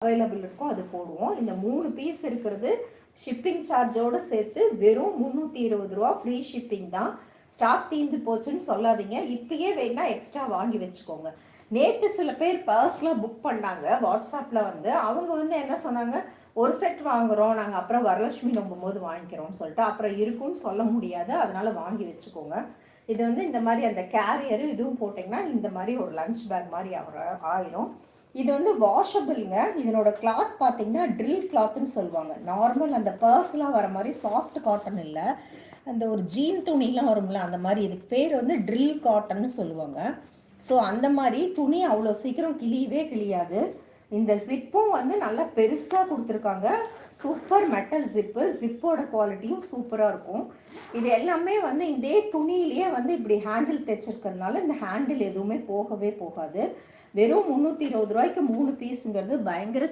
Available இருக்கோ அது போடுவோம். இந்த 3 பீஸ் இருக்கிறது ஷிப்பிங் சார்ஜோடு சேர்த்து வெறும் 320 ரூபா. ஃப்ரீ ஷிப்பிங் தான். ஸ்டாக் தீர்ந்து போச்சுன்னு சொல்லாதீங்க. இப்பயே வேணா எக்ஸ்ட்ரா வாங்கி வச்சுக்கோங்க. நேற்று சில பேர் பர்ஸ்லாம் புக் பண்ணாங்க வாட்ஸ்அப்பில் வந்து. அவங்க வந்து என்ன சொன்னாங்க, ஒரு செட் வாங்குகிறோம் நாங்கள், அப்புறம் வரலட்சுமி நம்பும்போது வாங்கிக்கிறோம்னு சொல்லிட்டு. அப்புறம் இருக்குன்னு சொல்ல முடியாது, அதனால் வாங்கி வச்சுக்கோங்க. இது வந்து இந்த மாதிரி அந்த கேரியரு இதுவும் போட்டிங்கன்னா இந்த மாதிரி ஒரு லஞ்ச் பேக் மாதிரி ஆயிரும். இது வந்து வாஷபிள்ங்க. இதனோட கிளாத் பார்த்தீங்கன்னா ட்ரில் கிளாத்னு சொல்லுவாங்க. நார்மல் அந்த பர்ஸ்லாம் வர மாதிரி சாஃப்ட் காட்டன் இல்லை, அந்த ஒரு ஜீன் துணிலாம் வரும்ல அந்த மாதிரி. இதுக்கு பேர் வந்து ட்ரில் காட்டன்னு சொல்லுவாங்க. ஸோ அந்த மாதிரி துணி அவ்வளோ சீக்கிரம் கிளியவே கிளியாது. இந்த ஜிப்பும் வந்து நல்லா பெருசாக கொடுத்துருக்காங்க. Super metal zip. ஜிப்போட குவாலிட்டியும் சூப்பராக இருக்கும். இது எல்லாமே வந்து இந்த துணியிலேயே வந்து இப்படி ஹேண்டில் தைச்சிருக்கிறதுனால இந்த ஹேண்டில் எதுவுமே போகவே போகாது. வெறும் 320 ரூபாய்க்கு 3 பீஸுங்கிறது பயங்கர